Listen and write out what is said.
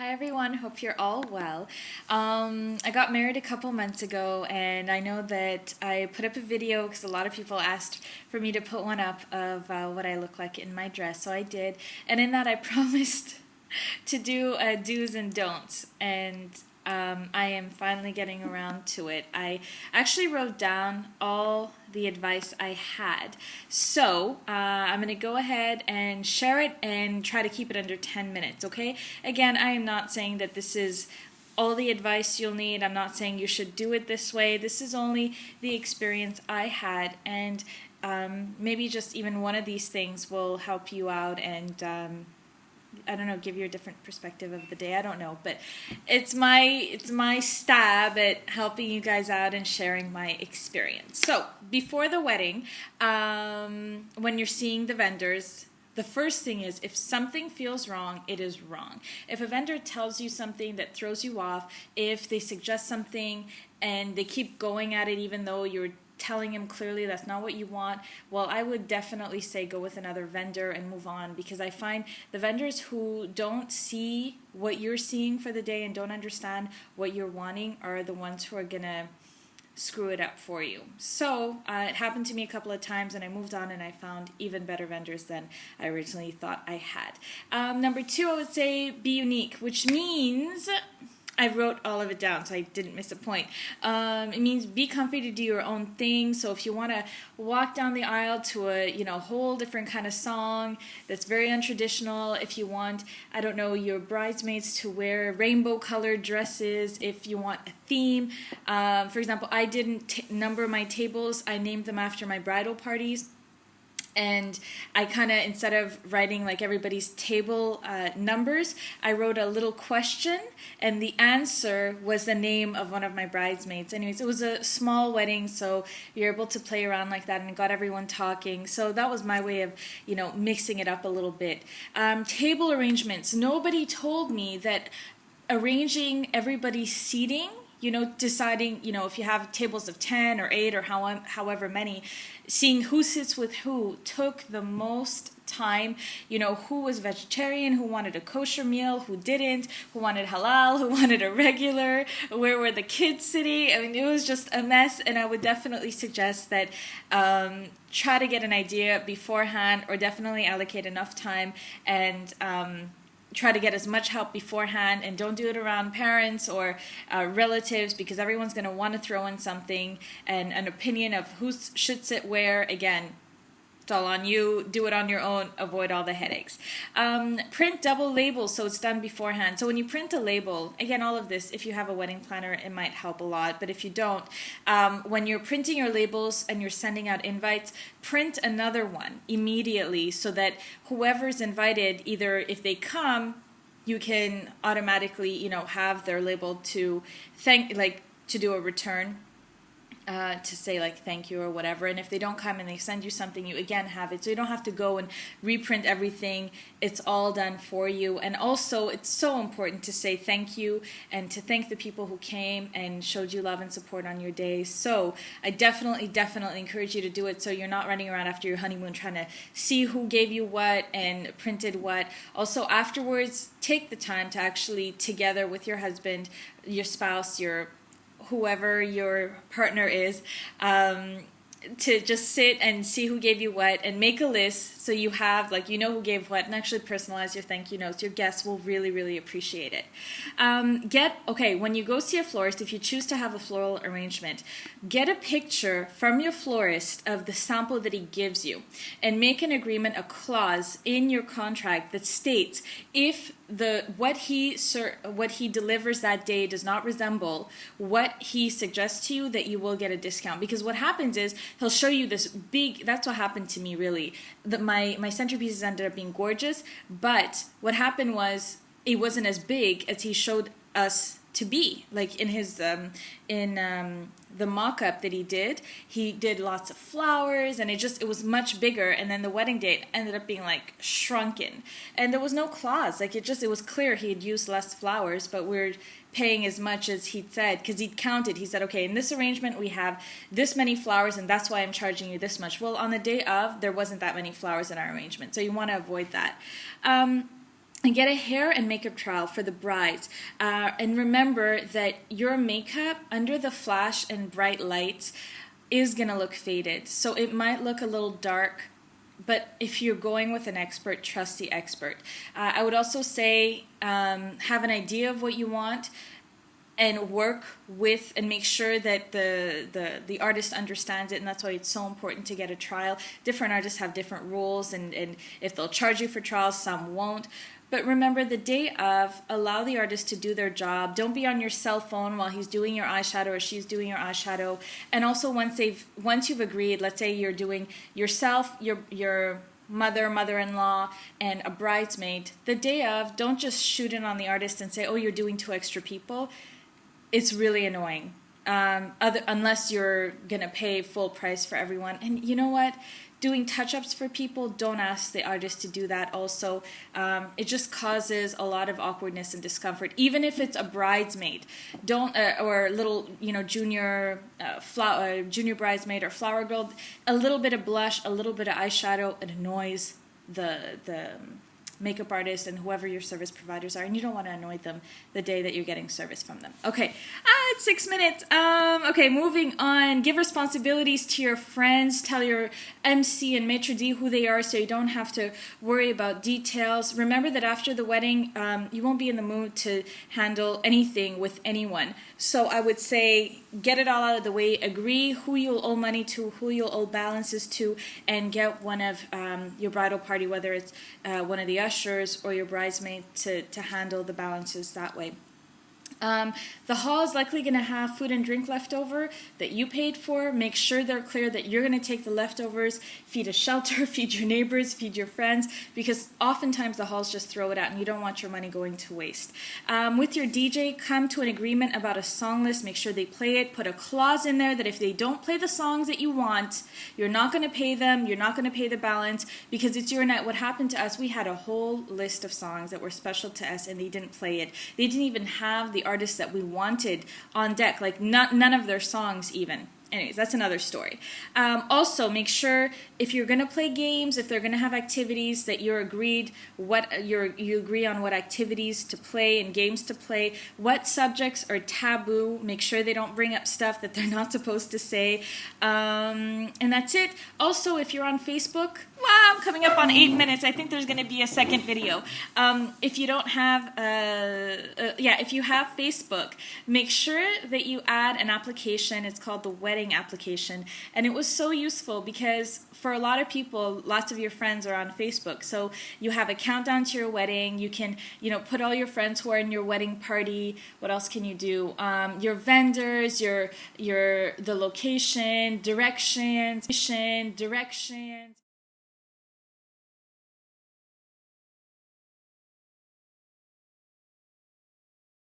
Hi everyone, hope you're all well. I got married a couple months ago, and I know that I put up a video because a lot of people asked for me to put one up of what I look like in my dress, so I did. And in that, I promised to do do's and don'ts, and I am finally getting around to it. I actually wrote down all the advice I had. So I'm going to go ahead and share it and try to keep it under 10 minutes, okay? Again, I am not saying that this is all the advice you'll need. I'm not saying you should do it this way. This is only the experience I had, and maybe just even one of these things will help you out and I don't know, give you a different perspective of the day. I don't know, but it's my stab at helping you guys out and sharing my experience. So before the wedding, when you're seeing the vendors, the first thing is if something feels wrong, it is wrong. If a vendor tells you something that throws you off, if they suggest something and they keep going at it even though you're telling him clearly that's not what you want, well, I would definitely say go with another vendor and move on, because I find the vendors who don't see what you're seeing for the day and don't understand what you're wanting are the ones who are gonna screw it up for you. So it happened to me a couple of times, and I moved on and I found even better vendors than I originally thought I had. Number two, I would say be unique, which means I wrote all of it down so I didn't miss a point. It means be comfy to do your own thing. So if you want to walk down the aisle to a whole different kind of song that's very untraditional, if you want, I don't know, your bridesmaids to wear rainbow colored dresses, if you want a theme. For example, I didn't number my tables. I named them after my bridal parties. And I kind of, instead of writing like everybody's table numbers, I wrote a little question, and the answer was the name of one of my bridesmaids. Anyways, it was a small wedding, so you're able to play around like that and got everyone talking. So that was my way of, mixing it up a little bit. Table arrangements. Nobody told me that arranging everybody's seating, deciding, if you have tables of 10 or 8 or however many, seeing who sits with who took the most time. Who was vegetarian, who wanted a kosher meal, who didn't, who wanted halal, who wanted a regular, where were the kids sitting. I mean, it was just a mess, and I would definitely suggest that try to get an idea beforehand, or definitely allocate enough time and try to get as much help beforehand, and don't do it around parents or relatives, because everyone's going to want to throw in something and an opinion of who should sit where. Again, it's all on you. Do it on your own. Avoid all the headaches. Print double labels so it's done beforehand. So when you print a label, again, all of this, if you have a wedding planner, it might help a lot. But if you don't, when you're printing your labels and you're sending out invites, print another one immediately so that whoever's invited, either if they come, you can automatically, have their label to to do a return. To say like thank you or whatever, and if they don't come and they send you something, you again have it, so you don't have to go and reprint everything. It's all done for you. And also, it's so important to say thank you and to thank the people who came and showed you love and support on your day. So I definitely encourage you to do it, so you're not running around after your honeymoon trying to see who gave you what and printed what. Also, afterwards, take the time to actually, together with your husband, your spouse, your whoever your partner is, to just sit and see who gave you what and make a list, so you have, who gave what, and actually personalize your thank you notes. Your guests will really appreciate it. When you go see a florist, if you choose to have a floral arrangement, get a picture from your florist of the sample that he gives you, and make an agreement, a clause in your contract that states if what he delivers that day does not resemble what he suggests to you, that you will get a discount. Because what happens is he'll show you this big, that's what happened to me really. My centerpieces ended up being gorgeous, but what happened was it wasn't as big as he showed us to be. Like in his the mock-up that he did lots of flowers, and it was much bigger, and then the wedding date ended up being like shrunken, and there was no clause. It was clear he had used less flowers, but we're paying as much as he'd said, because he'd counted. He said, okay, in this arrangement we have this many flowers, and that's why I'm charging you this much. Well, on the day of, there wasn't that many flowers in our arrangement, so you want to avoid that. and get a hair and makeup trial for the brides. And remember that your makeup under the flash and bright lights is going to look faded. So it might look a little dark, but if you're going with an expert, trust the expert. I would also say have an idea of what you want and work with and make sure that the artist understands it, and that's why it's so important to get a trial. Different artists have different rules, and if they'll charge you for trials, some won't. But remember, the day of, allow the artist to do their job. Don't be on your cell phone while he's doing your eyeshadow or she's doing your eyeshadow. And also, once you've agreed, let's say you're doing yourself, your mother-in-law, and a bridesmaid, the day of, don't just shoot in on the artist and say, oh, you're doing 2 extra people. It's really annoying, unless you're going to pay full price for everyone. And you know what? Doing touch-ups for people, don't ask the artist to do that also. It just causes a lot of awkwardness and discomfort. Even if it's a bridesmaid, don't or little, junior junior bridesmaid or flower girl, a little bit of blush, a little bit of eyeshadow, it annoys the makeup artist and whoever your service providers are, and you don't want to annoy them the day that you're getting service from them. Okay, it's 6 minutes. Okay, moving on. Give responsibilities to your friends. Tell your MC and maitre d' who they are so you don't have to worry about details. Remember that after the wedding, you won't be in the mood to handle anything with anyone. So I would say get it all out of the way. Agree who you'll owe money to, who you'll owe balances to, and get one of your bridal party, whether it's one of the ushers or your bridesmaid, to handle the balances that way. The hall is likely going to have food and drink left over that you paid for. Make sure they're clear that you're going to take the leftovers, feed a shelter, feed your neighbors, feed your friends, because oftentimes the halls just throw it out and you don't want your money going to waste. With your DJ, come to an agreement about a song list. Make sure they play it. Put a clause in there that if they don't play the songs that you want, you're not going to pay them, you're not going to pay the balance, because it's your night. What happened to us, we had a whole list of songs that were special to us and they didn't play it. They didn't even have the artists that we wanted on deck, like none of their songs even. Anyways, that's another story. Also, make sure if you're going to play games, if they're going to have activities, that you agree on what activities to play and games to play, what subjects are taboo. Make sure they don't bring up stuff that they're not supposed to say. And that's it. Also, if you're on Facebook, wow, I'm coming up on 8 minutes. I think there's going to be a second video. If you don't have, if you have Facebook, make sure that you add an application. It's called the Wedding application, and it was so useful because for a lot of people, lots of your friends are on Facebook. So you have a countdown to your wedding. You can, put all your friends who are in your wedding party. What else can you do? Your vendors, the location, directions.